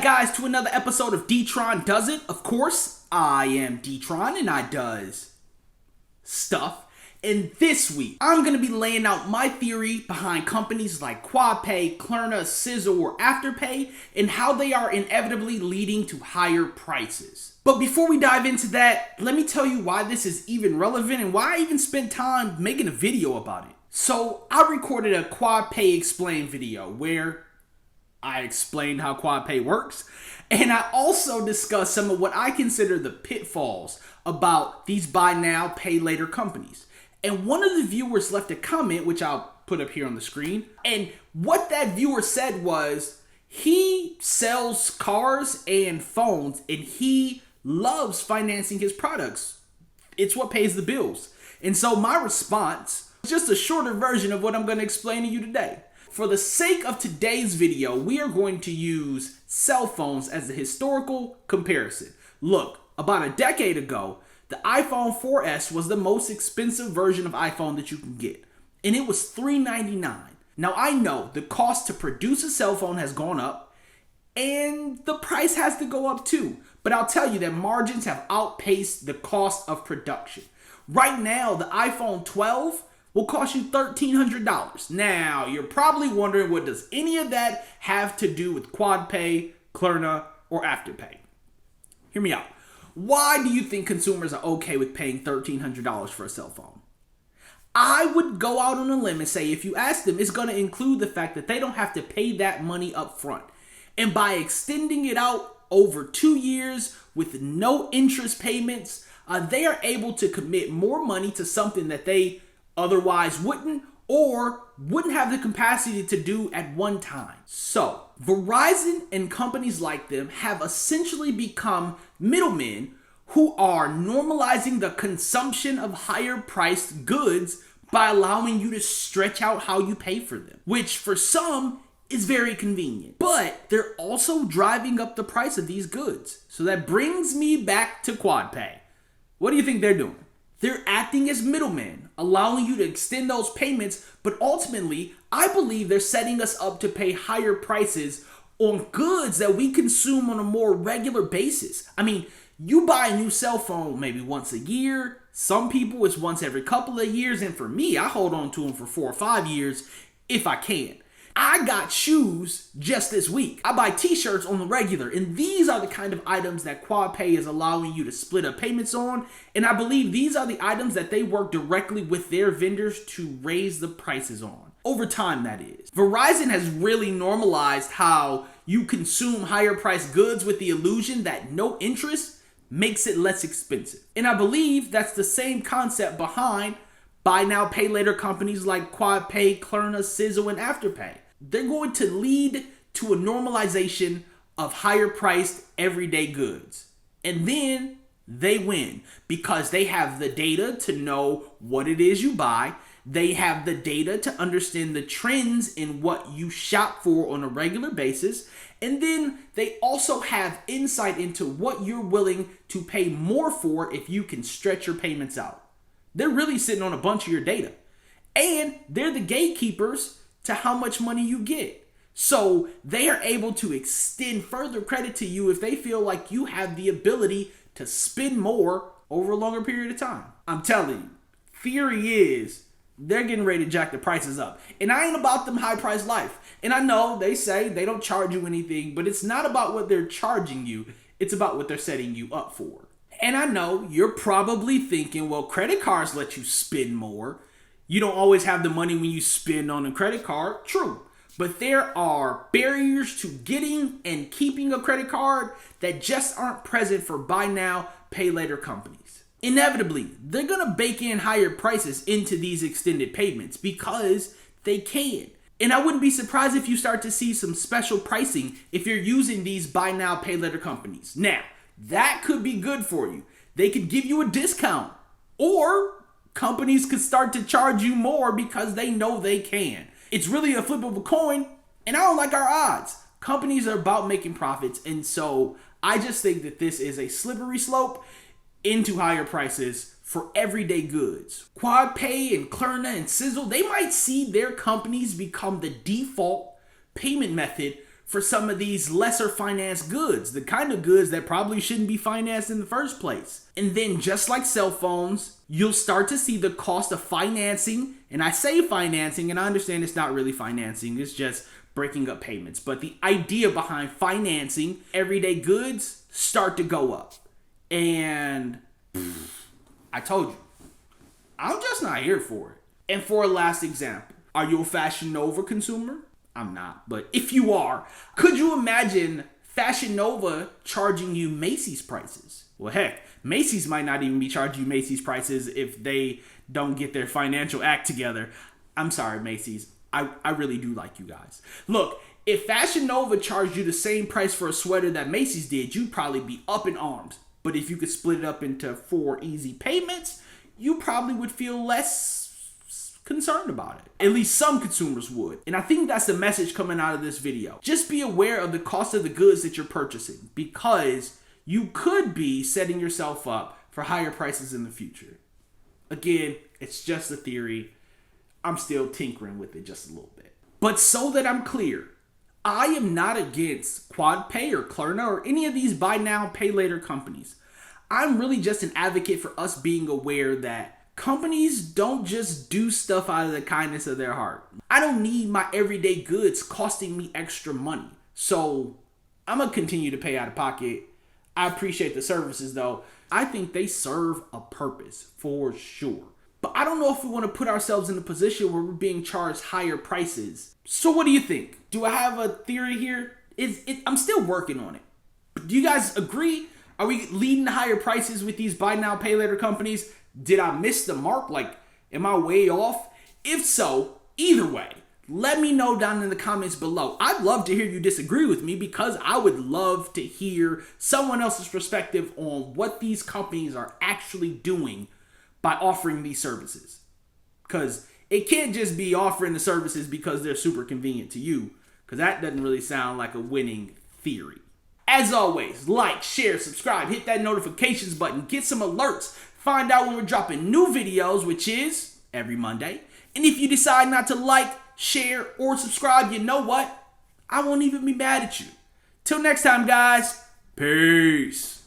guys, to another episode of D-Tron Does It. Of course, I am D-Tron and I does stuff. And this week, I'm going to be laying out my theory behind companies like QuadPay, Klarna, Sizzle, or Afterpay, and how they are inevitably leading to higher prices. But before we dive into that, let me tell you why this is even relevant and why I even spent time making a video about it. So, I recorded a QuadPay Explain video where I explained how QuadPay works, and I also discussed some of what I consider the pitfalls about these buy now, pay later companies. And one of the viewers left a comment, which I'll put up here on the screen. And what that viewer said was, he sells cars and phones and he loves financing his products. It's what pays the bills. And so my response is just a shorter version of what I'm going to explain to you today. For the sake of today's video, we are going to use cell phones as a historical comparison. Look, about a decade ago, the iPhone 4S was the most expensive version of iPhone that you can get, and it was $399. Now I know the cost to produce a cell phone has gone up, and the price has to go up too, but I'll tell you that margins have outpaced the cost of production. Right now, the iPhone 12 will cost you $1,300. Now, you're probably wondering, what does any of that have to do with QuadPay, Klarna, or Afterpay? Hear me out. Why do you think consumers are okay with paying $1,300 for a cell phone? I would go out on a limb and say, if you ask them, it's going to include the fact that they don't have to pay that money up front. And by extending it out over 2 years with no interest payments, they are able to commit more money to something that they otherwise wouldn't or wouldn't have the capacity to do at one time. So, Verizon and companies like them have essentially become middlemen who are normalizing the consumption of higher priced goods by allowing you to stretch out how you pay for them, which for some is very convenient. But they're also driving up the price of these goods. So that brings me back to QuadPay. What do you think they're doing? They're acting as middlemen, allowing you to extend those payments, but ultimately, I believe they're setting us up to pay higher prices on goods that we consume on a more regular basis. I mean, you buy a new cell phone maybe once a year. Some people it's once every couple of years, and for me, I hold on to them for 4 or 5 years if I can. I got shoes just this week. I buy t-shirts on the regular, and these are the kind of items that QuadPay is allowing you to split up payments on, and I believe these are the items that they work directly with their vendors to raise the prices on. Over time, that is. Verizon has really normalized how you consume higher priced goods with the illusion that no interest makes it less expensive. And I believe that's the same concept behind buy now, pay later companies like QuadPay, Klarna, Sizzle, and Afterpay. They're going to lead to a normalization of higher priced everyday goods. And then they win because they have the data to know what it is you buy. They have the data to understand the trends in what you shop for on a regular basis. And then they also have insight into what you're willing to pay more for if you can stretch your payments out. They're really sitting on a bunch of your data. And they're the gatekeepers to how much money you get. So they are able to extend further credit to you if they feel like you have the ability to spend more over a longer period of time. I'm telling you, theory is they're getting ready to jack the prices up. And I ain't about them high price life. And I know they say they don't charge you anything, but it's not about what they're charging you. It's about what they're setting you up for. And I know you're probably thinking, well, credit cards let you spend more. You don't always have the money when you spend on a credit card. True. But there are barriers to getting and keeping a credit card that just aren't present for buy now, pay later companies. Inevitably, they're going to bake in higher prices into these extended payments because they can. And I wouldn't be surprised if you start to see some special pricing if you're using these buy now, pay later companies. Now, that could be good for you. They could give you a discount, or companies could start to charge you more because they know they can. It's really a flip of a coin, and I don't like our odds. Companies are about making profits, and so I just think that this is a slippery slope into higher prices for everyday goods. QuadPay and Klarna and Sizzle, they might see their companies become the default payment method for some of these lesser financed goods, the kind of goods that probably shouldn't be financed in the first place. And then just like cell phones, you'll start to see the cost of financing, and I say financing, and I understand it's not really financing, it's just breaking up payments, but the idea behind financing everyday goods start to go up. And I told you, I'm just not here for it. And for a last example, are you a FashionNova consumer? I'm not, but if you are, could you imagine FashionNova charging you Macys prices? Well, heck, Macys might not even be charging you Macys prices if they don't get their financial act together. I'm sorry, Macys. I really do like you guys. Look, if FashionNova charged you the same price for a sweater that Macys did, you'd probably be up in arms. But if you could split it up into 4 easy payments, you probably would feel less concerned about it. At least some consumers would. And I think that's the message coming out of this video. Just be aware of the cost of the goods that you're purchasing, because you could be setting yourself up for higher prices in the future. Again, it's just a theory. I'm still tinkering with it just a little bit. But so that I'm clear, I am not against QuadPay or Klarna or any of these buy now, pay later companies. I'm really just an advocate for us being aware that companies don't just do stuff out of the kindness of their heart. I don't need my everyday goods costing me extra money. So I'm going to continue to pay out of pocket. I appreciate the services though. I think they serve a purpose for sure. But I don't know if we want to put ourselves in a position where we're being charged higher prices. So what do you think? Do I have a theory here? I'm still working on it. Do you guys agree? Are we leading to higher prices with these buy now, pay later companies? Did I miss the mark? Like, am I way off? If so, either way, let me know down in the comments below. I'd love to hear you disagree with me, because I would love to hear someone else's perspective on what these companies are actually doing by offering these services. Because it can't just be offering the services because they're super convenient to you, because that doesn't really sound like a winning theory. As always, like, share, subscribe, hit that notifications button, get some alerts, find out when we're dropping new videos, which is every Monday. And if you decide not to like, share, or subscribe, you know what? I won't even be mad at you. Till next time, guys. Peace.